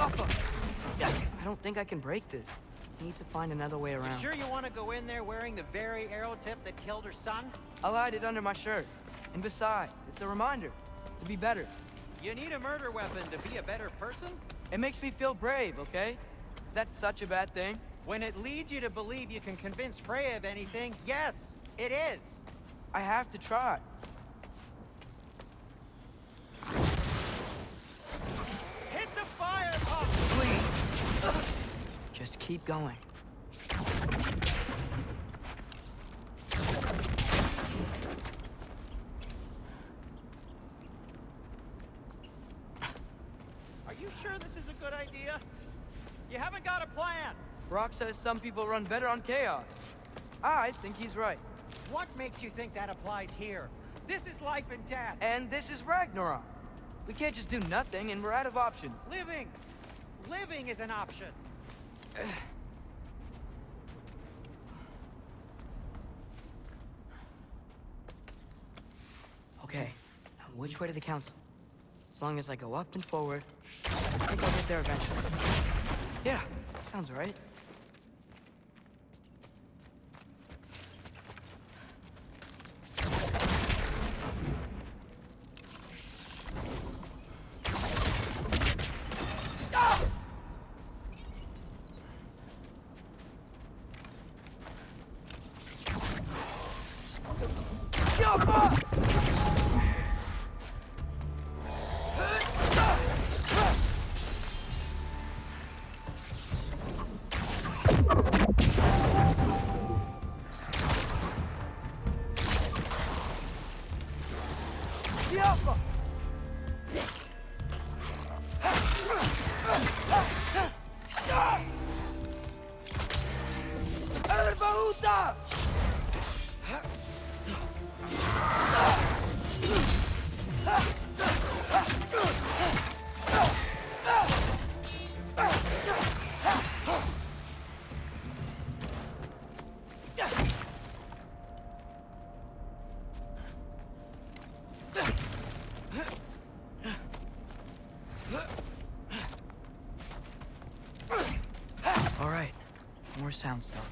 I don't think I can break this. Need to find another way around. You sure you want to go in there wearing the very arrow tip that killed her son? I'll hide it under my shirt. And besides, it's a reminder to be better. You need a murder weapon to be a better person? It makes me feel brave, okay? Is that such a bad thing? When it leads you to believe you can convince Freya of anything, yes, it is. I have to try. Hit the fire pump! Please. Just keep going. Are you sure this is a good idea? You haven't got a plan. Brock says some people run better on chaos. I think he's right. What makes you think that applies here? This is life and death. And this is Ragnarok. We can't just do nothing, and we're out of options. Living! Living is an option. Okay, now which way to the council? As long as I go up and forward, I think I'll get there eventually. Yeah, sounds right. All right, more sound stuff.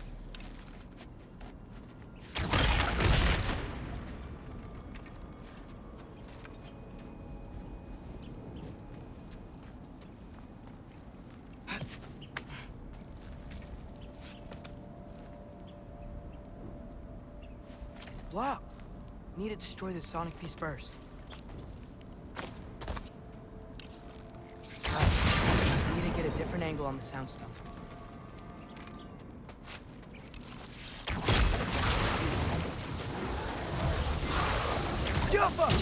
It's blocked. Need to destroy the sonic piece first. Just need to get a different angle on the sound stuff. Jump up!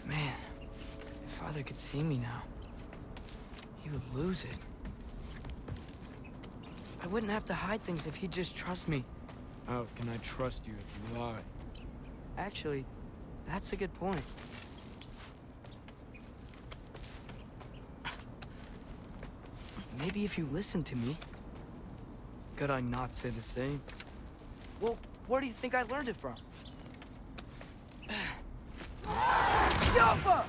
Man, if Father could see me now, he would lose it. I wouldn't have to hide things if he'd just trust me. How can I trust you if you lie? Actually, that's a good point. Maybe if you listened to me. Could I not say the same? Well, where do you think I learned it from? Jump up!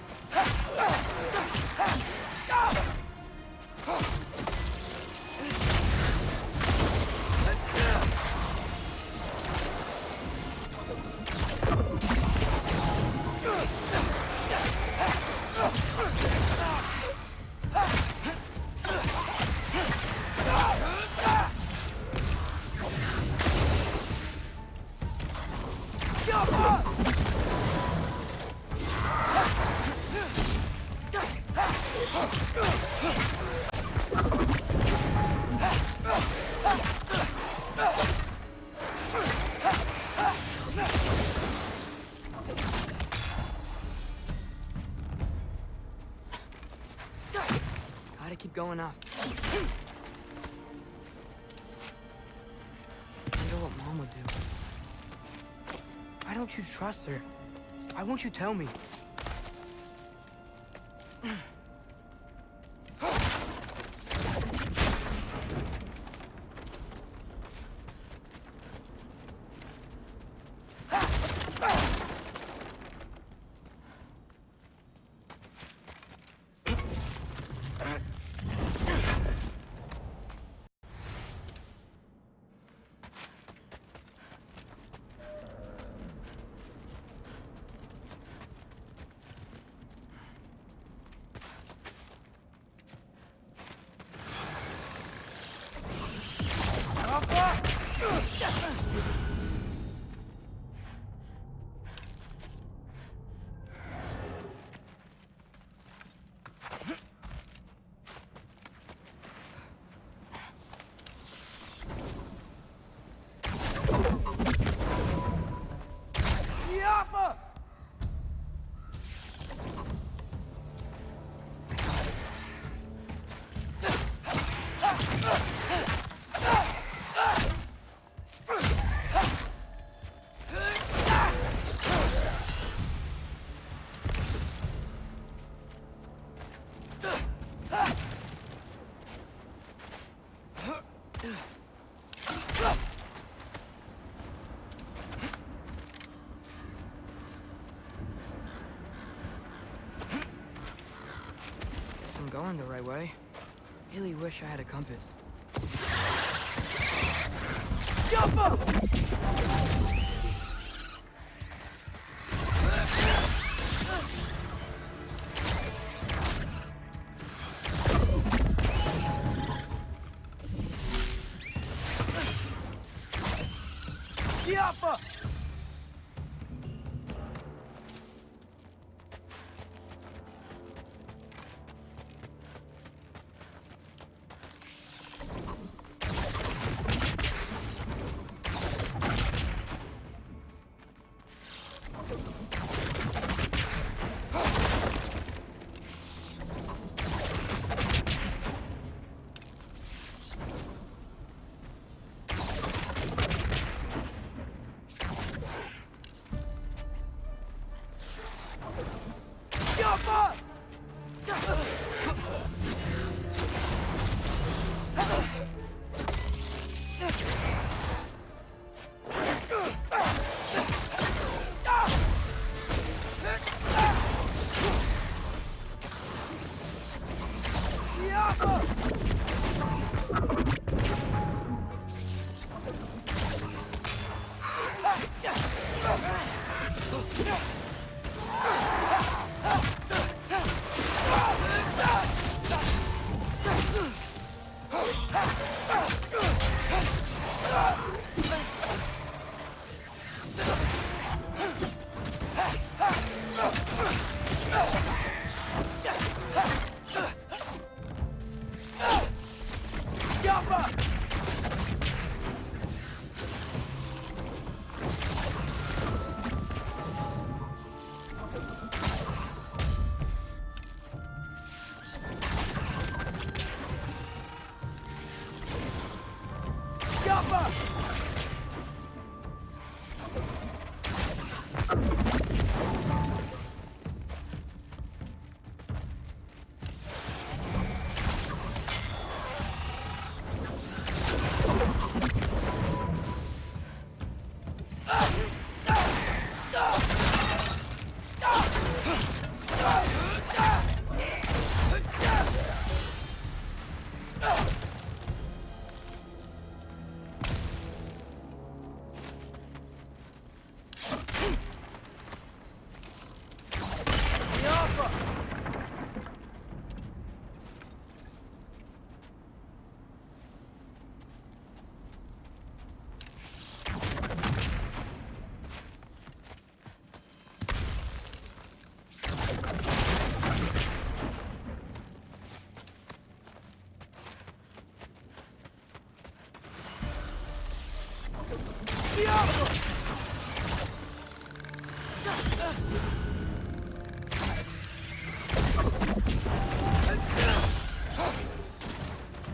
gotta keep going up. I wonder what Mom would do. Why don't you trust her? Why won't you tell me? I'm going the right way. Really wish I had a compass. Jump up! Yappa!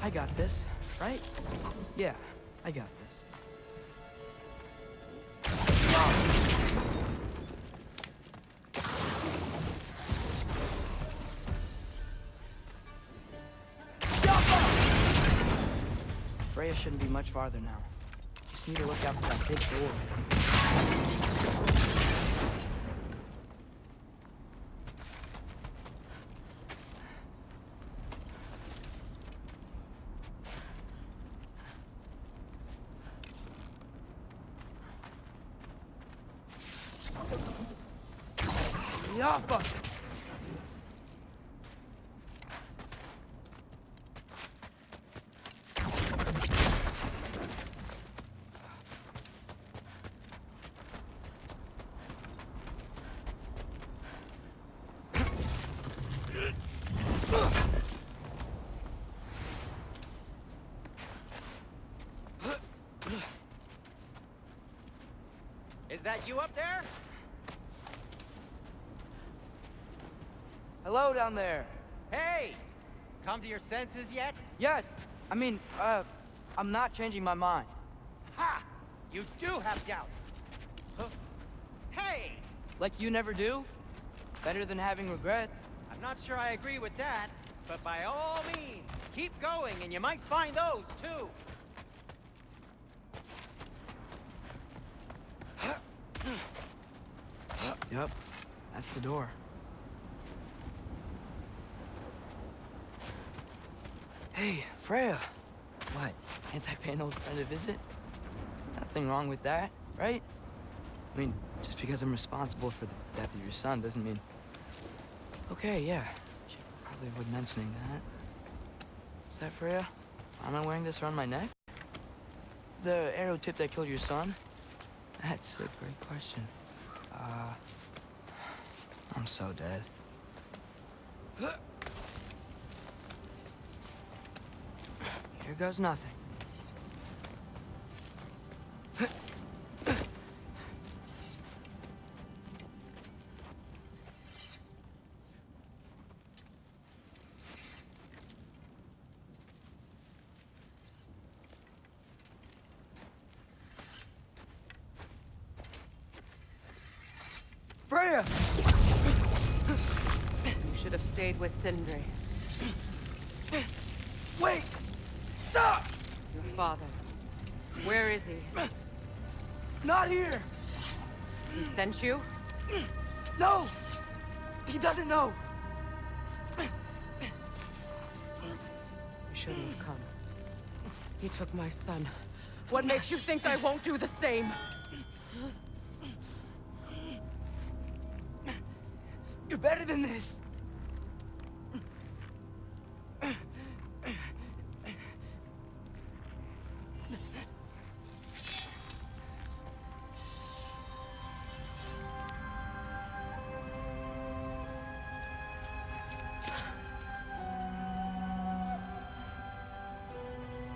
I got this, right? Yeah, I got this. Freya shouldn't be much farther now. Just need to look out for that big door. Yappa! Is that you up there? Hello down there. Hey! Come to your senses yet? Yes, I mean, I'm not changing my mind. Ha! You do have doubts. Huh? Hey! Like you never do? Better than having regrets. I'm not sure I agree with that, but by all means, keep going and you might find those too. Yep, that's the door. Hey, Freya. What, anti-paying old friend a visit? Nothing wrong with that, right? I mean, just because I'm responsible for the death of your son doesn't mean... Okay, yeah. Should probably avoid mentioning that. Is that Freya? Am I wearing this around my neck? The arrow tip that killed your son? That's a great question. I'm so dead. Here goes nothing. Freya! You should have stayed with Sindri. Wait! Stop! Your father. Where is he? Not here! He sent you? No! He doesn't know! You shouldn't have come. He took my son. What makes you think I won't do the same? You're better than this!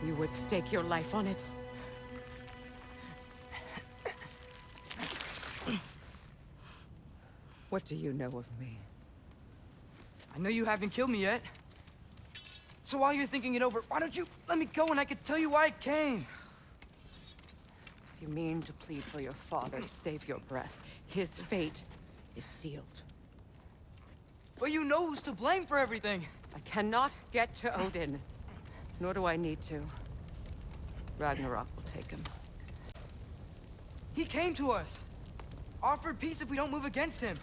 You would stake your life on it? What do you know of me? I know you haven't killed me yet. So while you're thinking it over, why don't you let me go and I can tell you why I came? You mean to plead for your father, save your breath. His fate is sealed. Well, you know who's to blame for everything. I cannot get to Odin. Nor do I need to. Ragnarok will take him. He came to us. Offered peace if we don't move against him.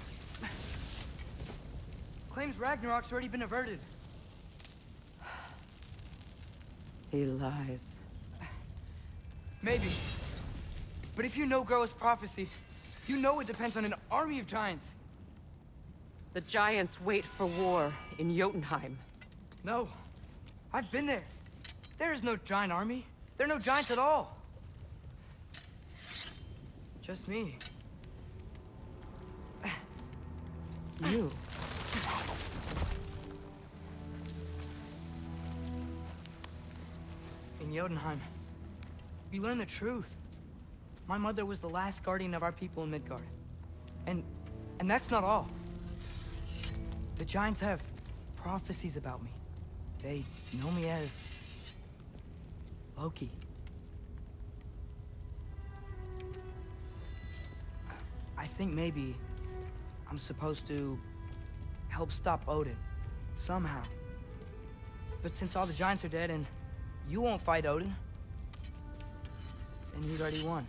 Claims Ragnarok's already been averted. He lies. Maybe. But if you know Groa's prophecy, you know it depends on an army of giants. The giants wait for war in Jotunheim. No. I've been there. There is no giant army. There are no giants at all. Just me. You? In Jotunheim, we learn the truth. My mother was the last guardian of our people in Midgard. And that's not all. The giants have prophecies about me. They know me as Loki. I think maybe I'm supposed to help stop Odin, somehow. But since all the giants are dead and you won't fight Odin, then he's already won.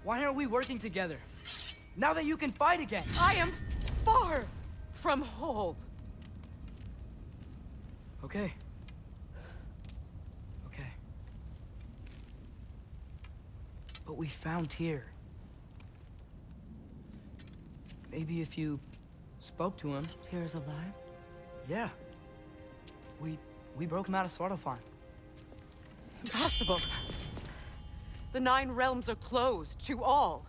Why aren't we working together? Now that you can fight again! I am far from whole. Okay. Okay. But we found Tyr. Maybe if you spoke to him. Tyr's alive? Yeah. We broke him out of Svartalfheim. Impossible. The 9 realms are closed to all.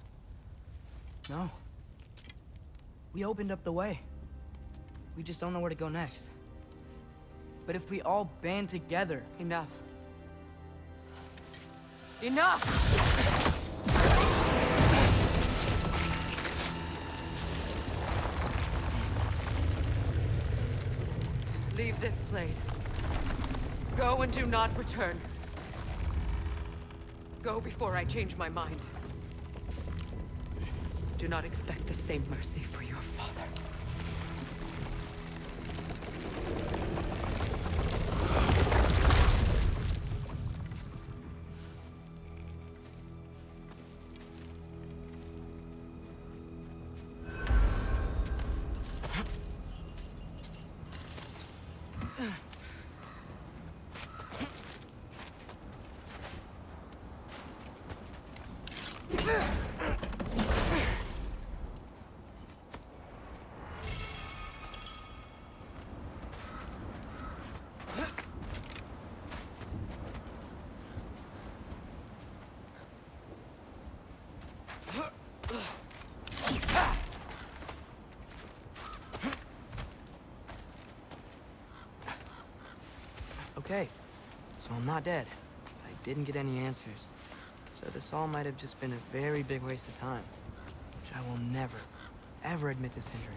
No. We opened up the way. We just don't know where to go next. But if we all band together... Enough. Enough! Leave this place. Go and do not return. Go before I change my mind. Do not expect the same mercy for your father. Okay, so I'm not dead. I didn't get any answers. So this all might have just been a very big waste of time. Which I will never, ever admit to Sindri.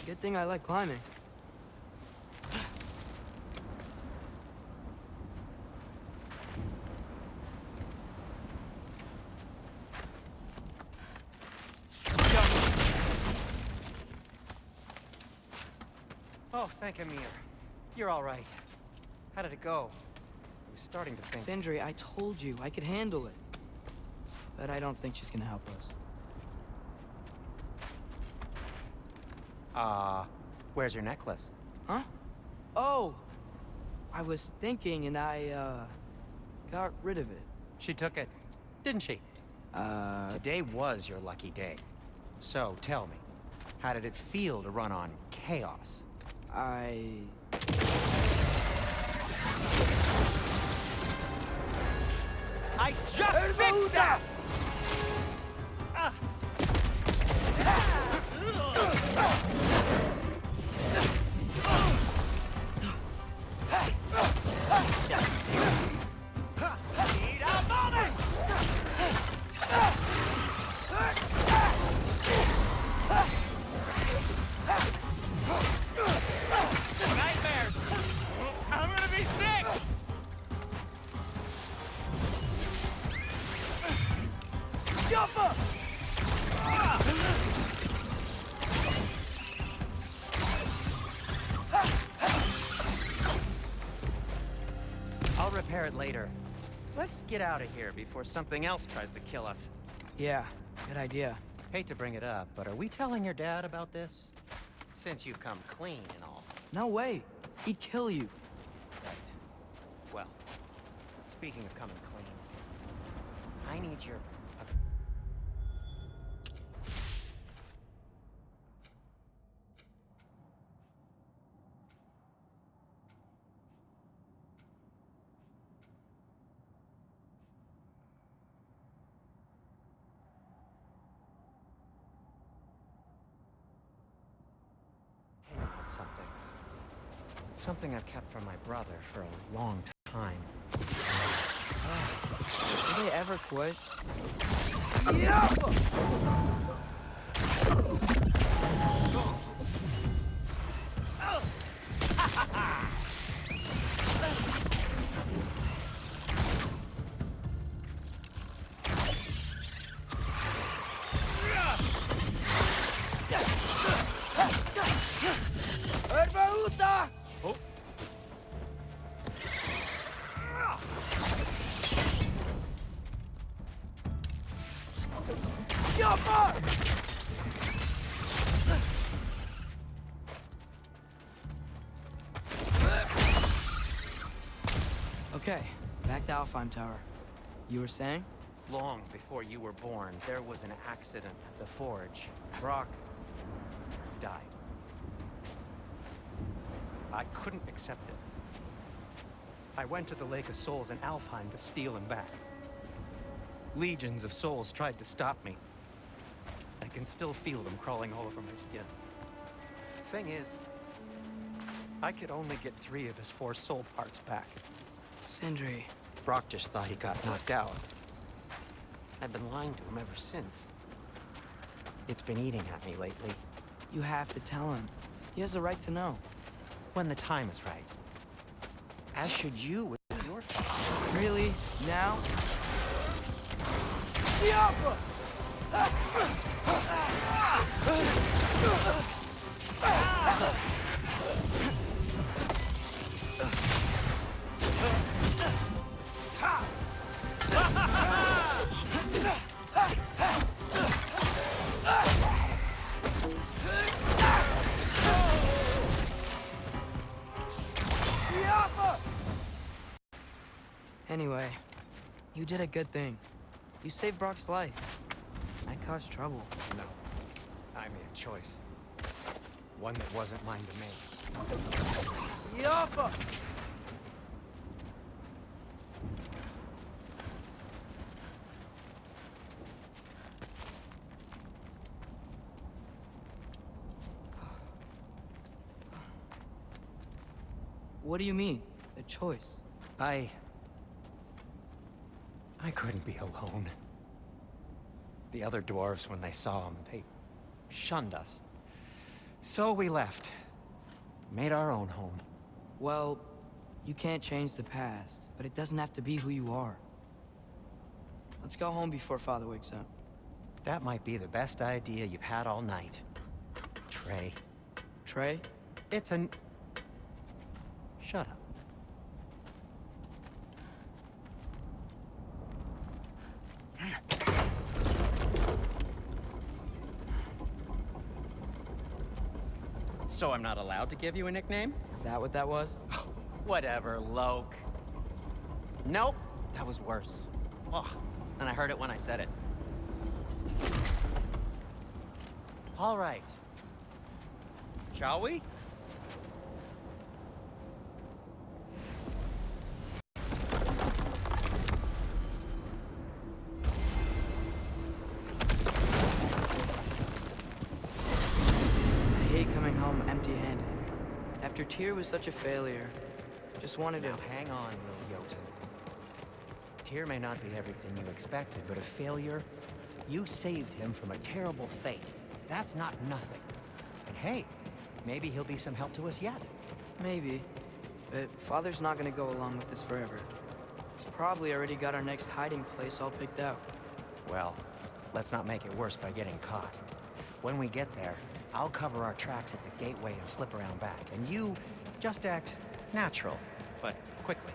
Good thing I like climbing. Oh, thank Amir. You're all right. How did it go? I was starting to think... Sindri, I told you I could handle it. But I don't think she's gonna help us. Where's your necklace? Huh? Oh! I was thinking and I, got rid of it. She took it, didn't she? Today was your lucky day. So, tell me, how did it feel to run on chaos? I just fixed that! Need a moment! Nightmares! I'm gonna be sick! Jump up! I'll repair it later. Let's get out of here before something else tries to kill us. Yeah, good idea. Hate to bring it up, but are we telling your dad about this? Since you've come clean and all. No way. He'd kill you. Right. Well, speaking of coming clean, I need your... something. Something I've kept from my brother for a long time. Did they ever quit? Okay, back to Alfheim Tower. You were saying? Long before you were born, there was an accident at the forge. Brock died. I couldn't accept it. I went to the Lake of Souls in Alfheim to steal him back. Legions of souls tried to stop me. I can still feel them crawling all over my skin. Thing is, I could only get 3 of his 4 soul parts back. Sindri. Brock just thought he got knocked out. I've been lying to him ever since. It's been eating at me lately. You have to tell him. He has a right to know. When the time is right. As should you with your father. Really? Now? Anyway, you did a good thing. You saved Brock's life. I caused trouble. No. I made a choice. One that wasn't mine to make. Yappa! What do you mean? A choice? I couldn't be alone. The other dwarves, when they saw him, they shunned us. So we left. Made our own home. Well, you can't change the past, but it doesn't have to be who you are. Let's go home before Father wakes up. That might be the best idea you've had all night. Trey. Trey? It's an... Shut up. So I'm not allowed to give you a nickname? Is that what that was? Whatever, Loke. Nope, that was worse. Ugh, and I heard it when I said it. All right. Shall we? Empty-handed. After Tyr was such a failure, just wanted to... Now hang on, little Jotun. Tyr may not be everything you expected, but a failure? You saved him from a terrible fate. That's not nothing. And hey, maybe he'll be some help to us yet. Maybe. But Father's not gonna go along with this forever. He's probably already got our next hiding place all picked out. Well, let's not make it worse by getting caught. When we get there, I'll cover our tracks at the gateway and slip around back. And you just act natural, but quickly.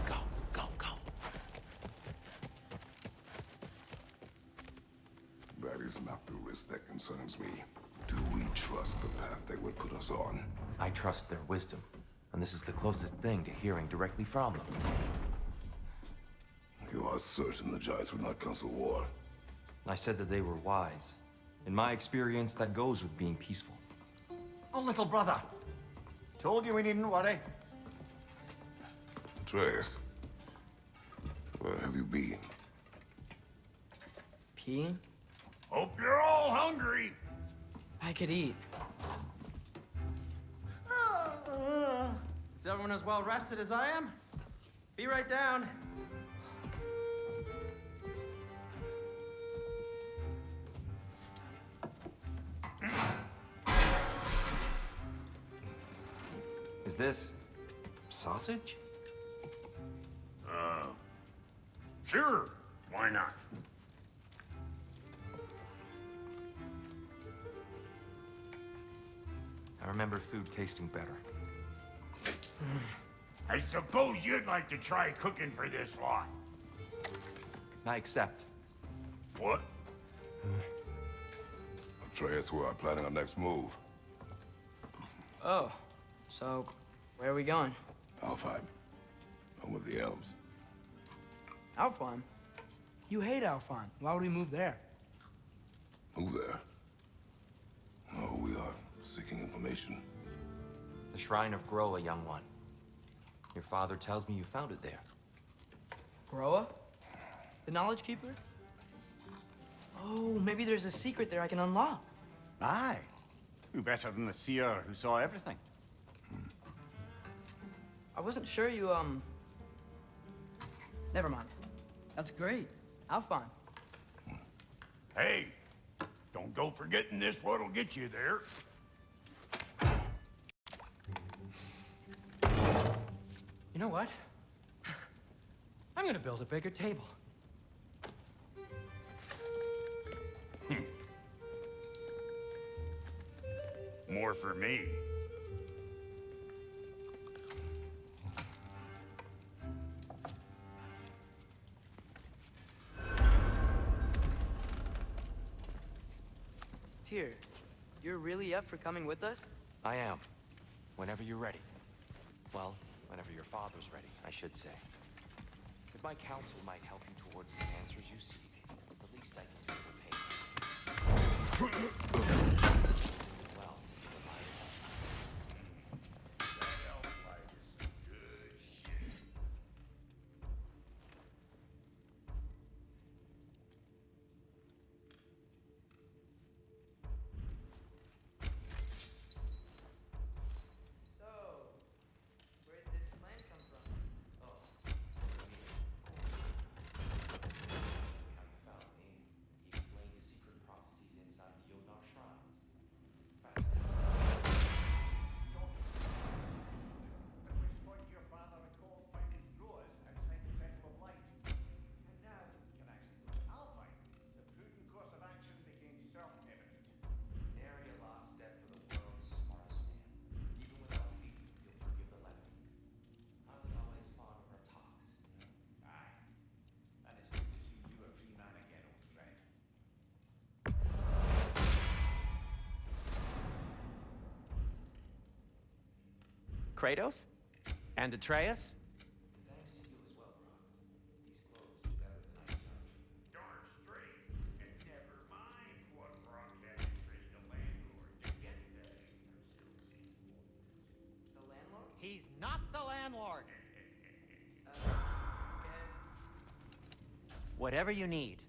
Go, go, go. That is not the risk that concerns me. Do we trust the path they would put us on? I trust their wisdom, and this is the closest thing to hearing directly from them. You are certain the Giants would not counsel war? I said that they were wise. In my experience, that goes with being peaceful. Oh, little brother. Told you we needn't worry. Atreus, where have you been? Peeing? Hope you're all hungry. I could eat. Is everyone as well rested as I am? Be right down. Is this sausage? Sure, why not? I remember food tasting better. I suppose you'd like to try cooking for this lot. I accept. What? Atreus, we're planning our next move. Oh, so where are we going? Alfheim. Home of the elves. Alfheim? You hate Alfheim. Why would we move there? Move there. No, we are seeking information. The Shrine of Groa, young one. Your father tells me you found it there. Groa? The Knowledge Keeper? Oh, maybe there's a secret there I can unlock. Aye. Who better than the seer who saw everything? I wasn't sure you, Never mind. That's great. Alfheim. Hey, don't go forgetting this what'll get you there. You know what? I'm gonna build a bigger table. More for me. Tyr, you're really up for coming with us? I am. Whenever you're ready. Well, whenever your father's ready, I should say. If my counsel might help you towards the answers you seek, it's the least I can do to repay you. Well, see the light. So, where did this plan come from? How you found me. He explained the secret prophecies inside the Yodar shrines. At which point your father recalled finding Groas outside the Temple of Light. And now you can actually go to Alfheim. The prudent course of action became self-evident. Nary a lost step for the world's smartest man. Even without feet, you'll forgive the levity. I was always fond of our talks, you know. Aye. And it's good to see you a free man again, old friend. Kratos? And Atreus? Thanks to you as well, Brock. These clothes do better than I deserve. Darn straight. And never mind what Brock had to trade the landlord to get that The landlord? He's not the landlord. Whatever you need.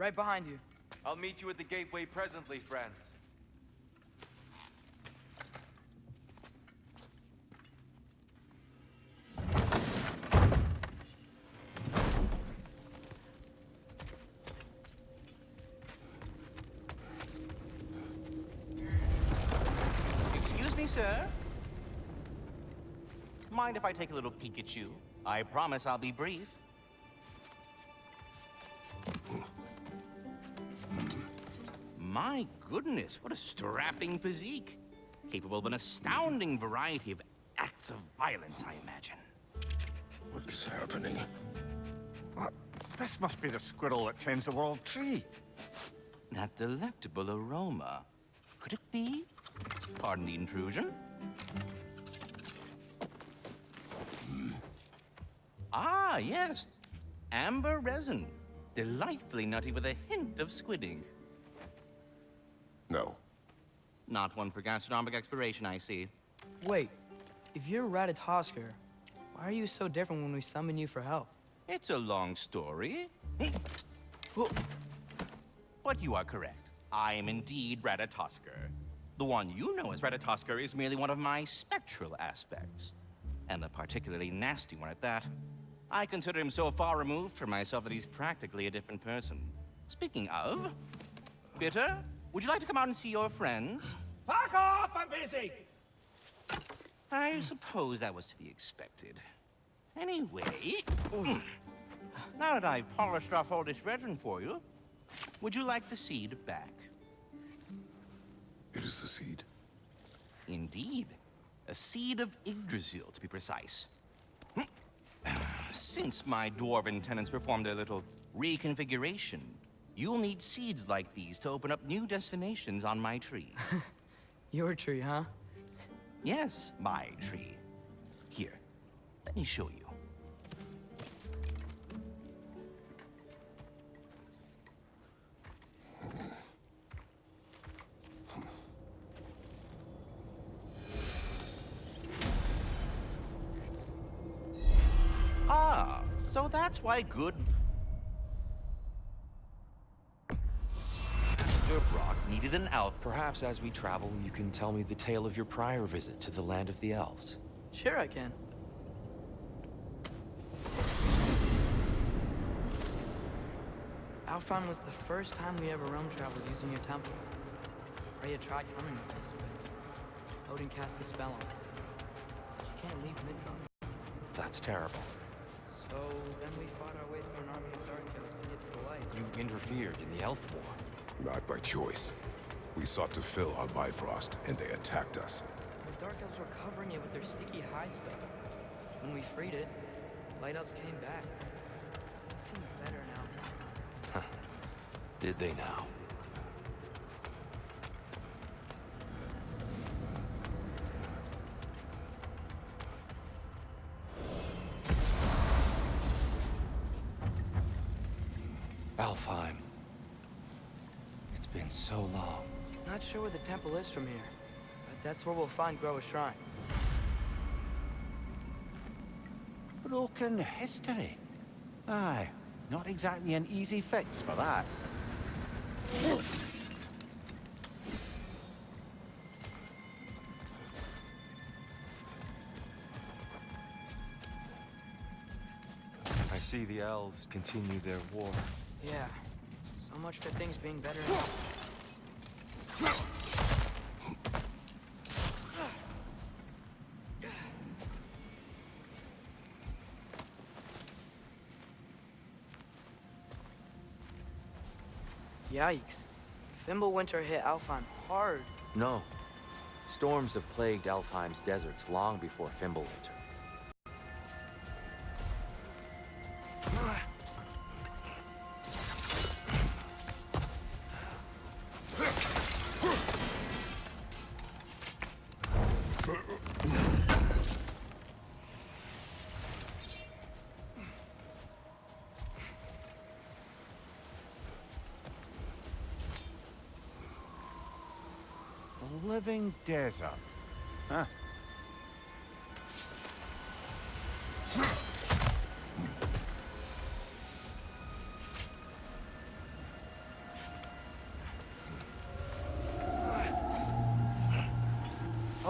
Right behind you. I'll meet you at the gateway presently, friends. Excuse me, sir. Mind if I take a little peek at you? I promise I'll be brief. My goodness, what a strapping physique. Capable of an astounding variety of acts of violence, I imagine. What is happening? This must be the squirrel that tends the world tree. That delectable aroma. Could it be? Pardon the intrusion. Ah, yes. Amber resin. Delightfully nutty with a hint of squidding. No. Not one for gastronomic exploration, I see. Wait, if you're Ratatosker, why are you so different when we summon you for help? It's a long story. But you are correct. I am indeed Ratatosker. The one you know as Ratatosker is merely one of my spectral aspects. And a particularly nasty one at that. I consider him so far removed from myself that he's practically a different person. Speaking of, Bitter, would you like to come out and see your friends? Fuck off! I'm busy! I suppose that was to be expected. Anyway, now that I've polished off all this resin for you, would you like the seed back? It is the seed. Indeed. A seed of Yggdrasil, to be precise. Since my dwarven tenants performed their little reconfiguration, you'll need seeds like these to open up new destinations on my tree. Your tree, huh? Yes, my tree. Here, let me show you. Ah, so that's why good Master Brock needed an elf. Perhaps as we travel, you can tell me the tale of your prior visit to the land of the elves. Sure I can. Alphon was the first time we ever realm traveled using your temple. Freya tried coming with us, but Odin cast a spell on her. She can't leave Midgard. That's terrible. So then we fought our way through an army of dark elves to get to the light. You interfered in the elf war. Not by choice. We sought to fill our Bifrost, and they attacked us. The dark elves were covering it with their sticky hide stuff. When we freed it, light elves came back. It seems better now. Did they now? Alfheim. It's been so long. Not sure where the temple is from here, but that's where we'll find Groa's shrine. Broken history. Aye, not exactly an easy fix for that. I see the elves continue their war. Yeah, so much for things being better. Yikes. Fimbulwinter hit Alphon hard. No. Storms have plagued Alfheim's deserts long before Fimbulwinter. A living desert. Huh?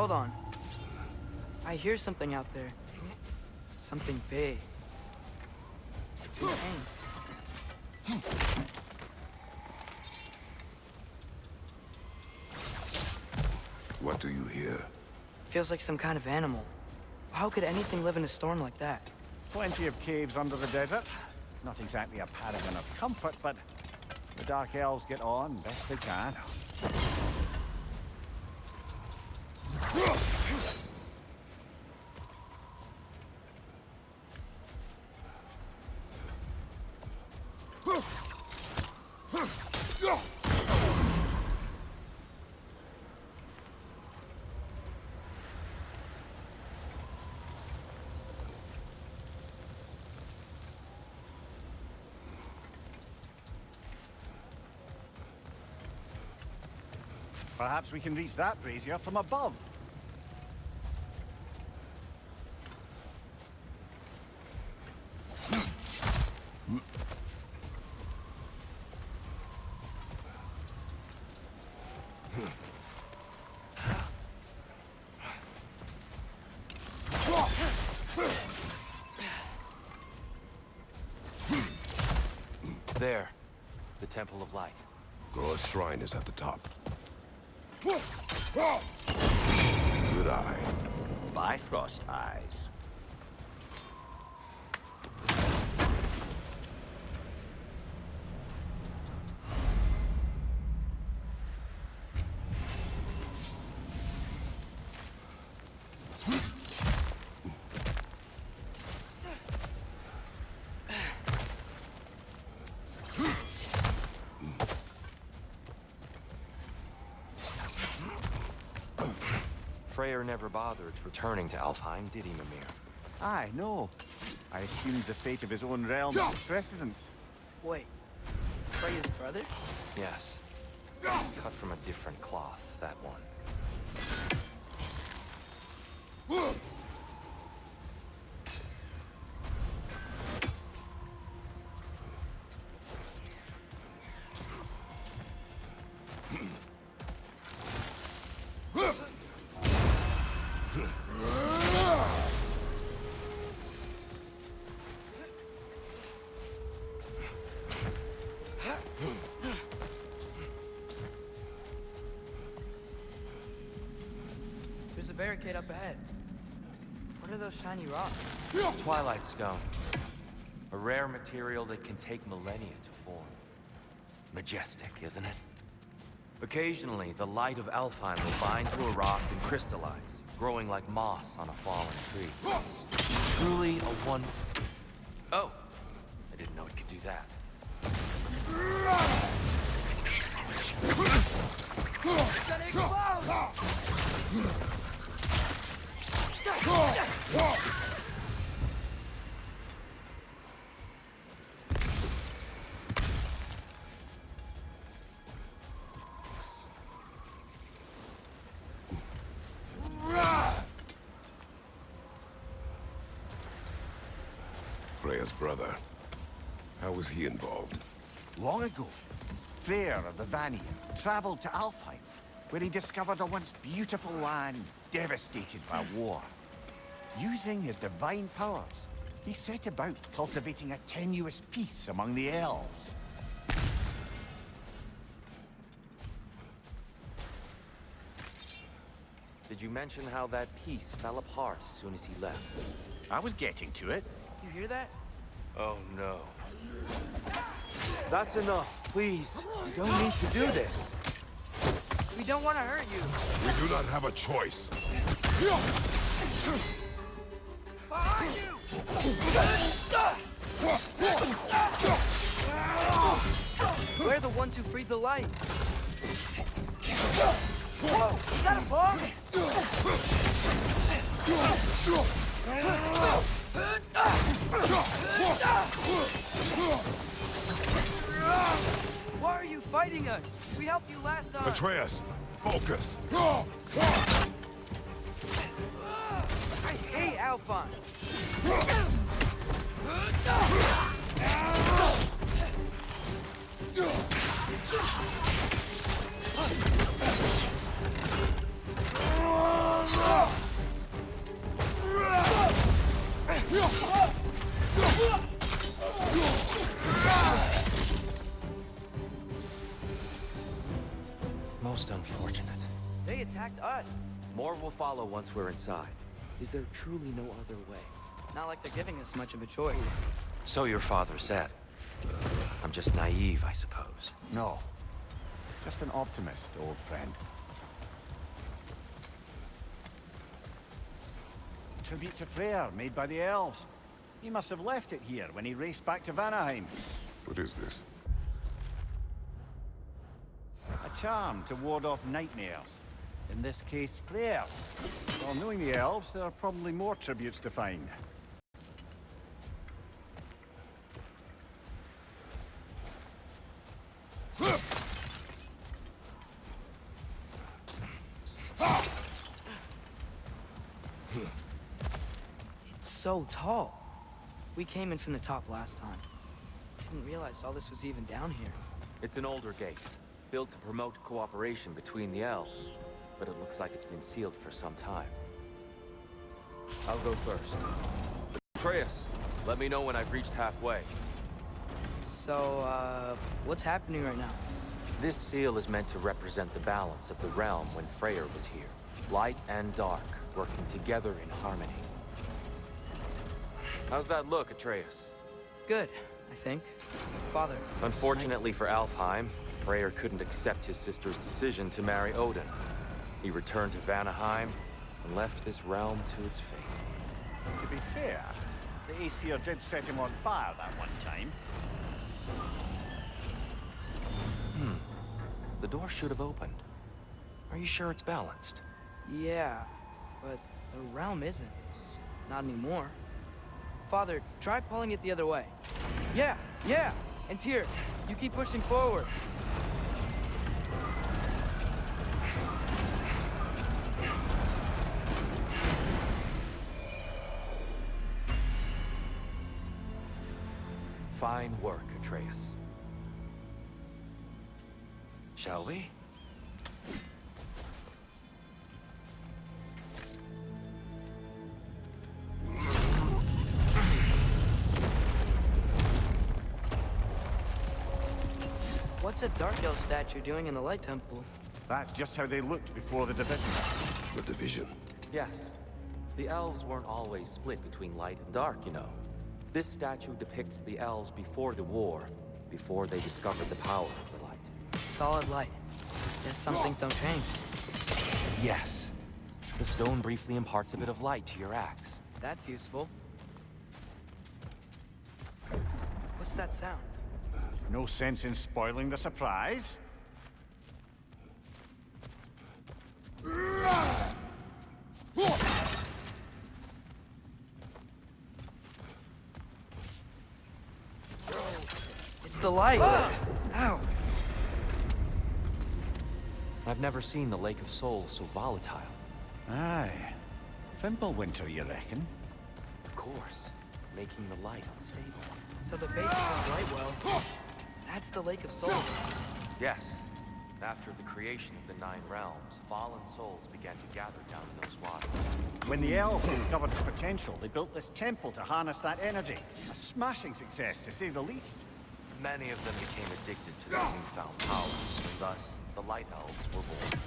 hold on. I hear something out there. Something big. Dang. What do you hear? Feels like some kind of animal. How could anything live in a storm like that? Plenty of caves under the desert. Not exactly a paragon of comfort, but the Dark Elves get on best they can. Perhaps we can reach that brazier from above. There. The Temple of Light. Gor's shrine is at the top. Good eye. Bifrost eyes. Freyr never bothered returning to Alfheim, did he, Mimir? Aye, no. I assumed the fate of his own realm took precedence. Wait. Freya's brother? Yes. Cut from a different cloth, that one. There's a barricade up ahead. What are those shiny rocks? Twilight Stone. A rare material that can take millennia to form. Majestic, isn't it? Occasionally, the light of Alfheim will bind to a rock and crystallize, growing like moss on a fallen tree. Truly a one... Oh! I didn't know it could do that. It's gonna explode! Freya's brother. How was he involved? Long ago, Freyr of the Vanir traveled to Alfheim, where he discovered a once beautiful land devastated by war. Using his divine powers, he set about cultivating a tenuous peace among the elves. Did you mention how that piece fell apart as soon as he left? I was getting to it. You hear that? Oh no. That's enough, please. You don't need to do this. We don't want to hurt you. We do not have a choice. Behind you! We're the ones who freed the light. Whoa! Is that a bomb? Why are you fighting us? We helped you last time. Atreus, focus. I hate Alphon. glad. More will follow once we're inside. Is there truly no other way? Not like they're giving us much of a choice. So your father said. I'm just naive, I suppose. No. Just an optimist, old friend. Tribute to Freyr, made by the elves. He must have left it here when he raced back to Vanaheim. What is this? A charm to ward off nightmares. In this case, Freyr. Well, knowing the elves, there are probably more tributes to find. It's so tall. We came in from the top last time. Didn't realize all this was even down here. It's an older gate, built to promote cooperation between the elves. But it looks like it's been sealed for some time. I'll go first. Atreus, let me know when I've reached halfway. So, what's happening right now? This seal is meant to represent the balance of the realm when Freyr was here. Light and dark, working together in harmony. How's that look, Atreus? Good, I think. Father. Unfortunately for Alfheim, Freyr couldn't accept his sister's decision to marry Odin. He returned to Vanaheim and left this realm to its fate. To be fair, the Aesir did set him on fire that one time. The door should have opened. Are you sure it's balanced? Yeah, but the realm isn't. Not anymore. Father, try pulling it the other way. Yeah! And Tyr, you keep pushing forward. Fine work, Atreus. Shall we? What's a Dark Elf statue doing in the Light Temple? That's just how they looked before the division. The division. Yes. The elves weren't always split between light and dark, you know. This statue depicts the elves before the war, before they discovered the power of the light. Solid light. Guess some things don't change. Yes. The stone briefly imparts a bit of light to your axe. That's useful. What's that sound? No sense in spoiling the surprise. It's the light! Ow! I've never seen the Lake of Souls so volatile. Aye. Fimbulwinter, you reckon? Of course, making the light unstable. So the base of the light well, that's the Lake of Souls. Yes. After the creation of the Nine Realms, fallen souls began to gather down in those waters. When the elves discovered its potential, they built this temple to harness that energy. A smashing success, to say the least. Many of them became addicted to their newfound powers, and thus, the Light Elves were born.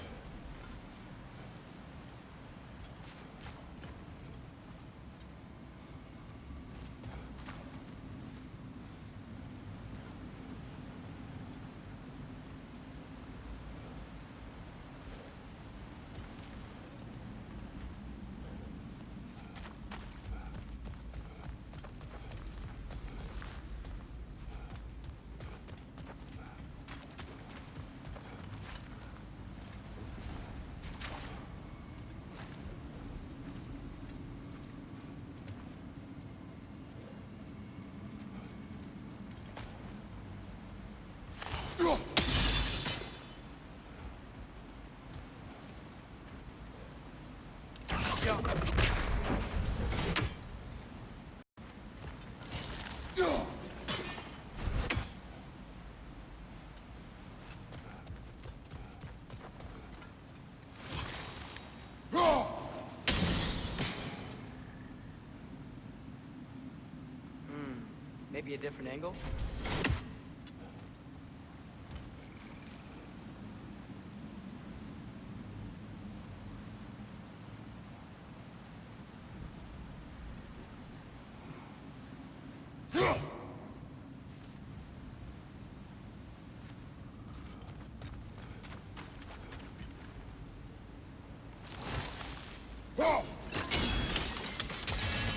Maybe a different angle?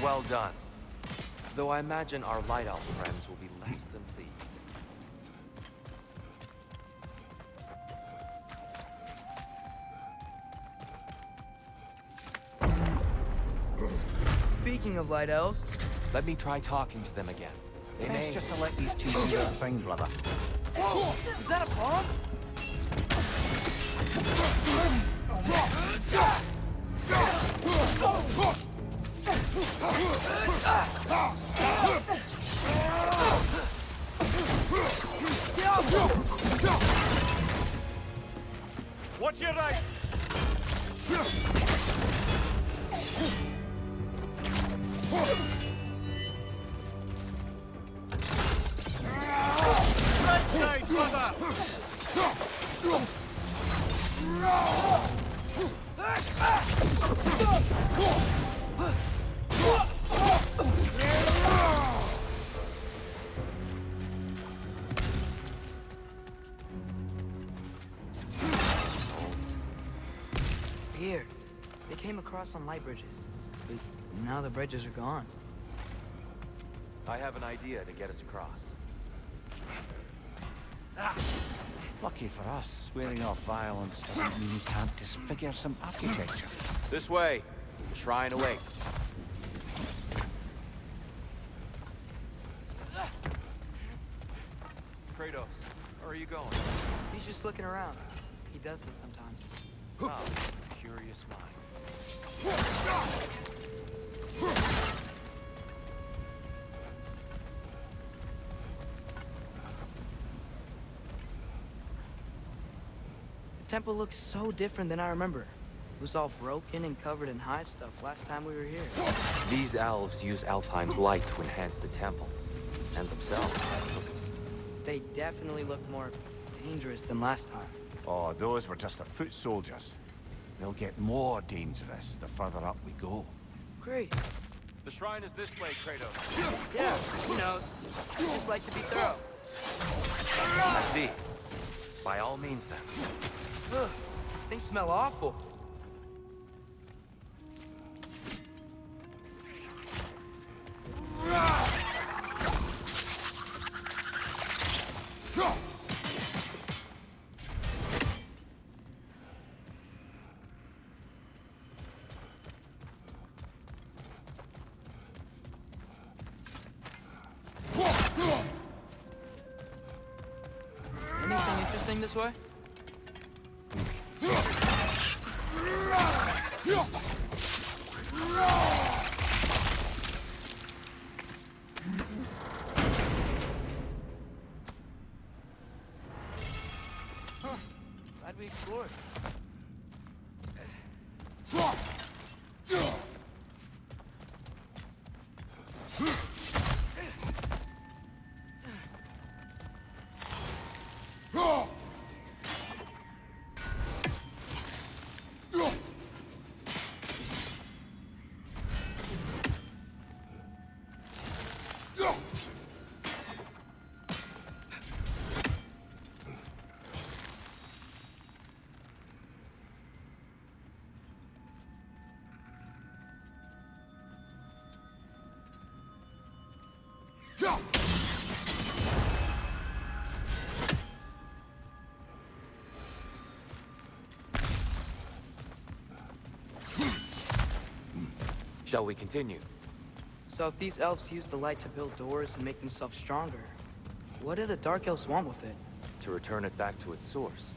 Well done. Though I imagine our Light Elf friends will be less than pleased. Speaking of light elves, Let me try talking to them again. They Best may... just to let these two do their thing, brother. is that a bomb? Watch your right! Right side, brother! Here. They came across on light bridges. But now the bridges are gone. I have an idea to get us across. Lucky for us, swearing off violence doesn't mean you can't disfigure some architecture. This way. The shrine awaits. Kratos, where are you going? He's just looking around. He does this sometimes. Oh, curious mind. The temple looks so different than I remember. It was all broken and covered in hive stuff last time we were here. These elves use Alfheim's light to enhance the temple. And themselves. They definitely looked more dangerous than last time. Oh, those were just the foot soldiers. They'll get more dangerous the further up we go. Great. The shrine is this way, Kratos. Yeah, you know, I just like to be thorough. I see. By all means, then. Ugh, these things smell awful. Anything interesting this way? Huh. Glad we explored. Shall we continue? So if these elves use the light to build doors and make themselves stronger, what do the Dark Elves want with it? To return it back to its source.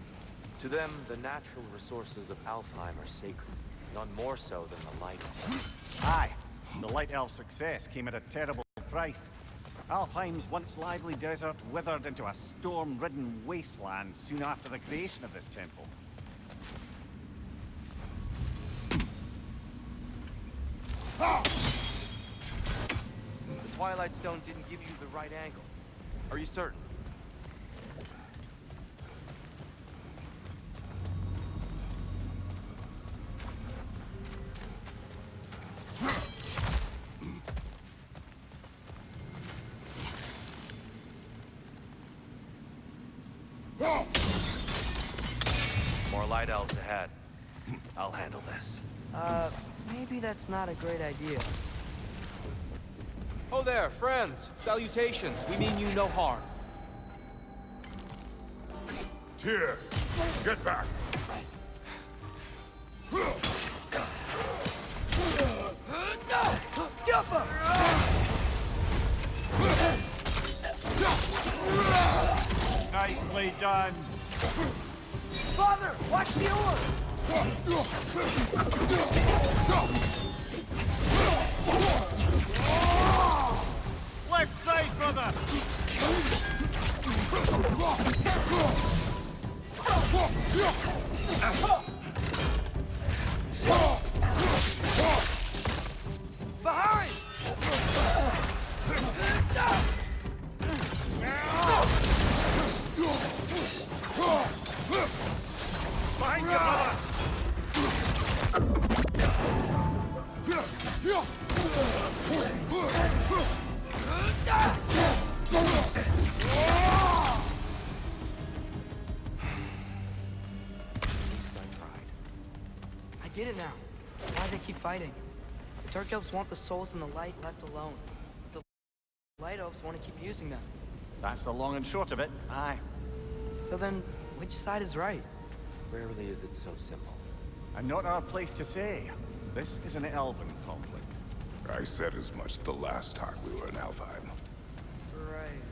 To them, the natural resources of Alfheim are sacred. None more so than the light itself. Aye, the Light Elf's success came at a terrible price. Alfheim's once lively desert withered into a storm-ridden wasteland soon after the creation of this temple. The Twilight Stone didn't give you the right angle. Are you certain? White Elves ahead. I'll handle this. Maybe that's not a great idea. Oh there, friends. Salutations. We mean you no harm. Tyr, get back! Nicely done. Father, watch the oar! Left side, brother! Behind! Behind you, brother! I get it now. Why they keep fighting. The Dark Elves want the souls in the light left alone. The Light Elves want to keep using them. That's the long and short of it, aye. So then, which side is right? Rarely is it so simple. And not our place to say. This is an elven conflict. I said as much the last time we were in Alfheim. Right.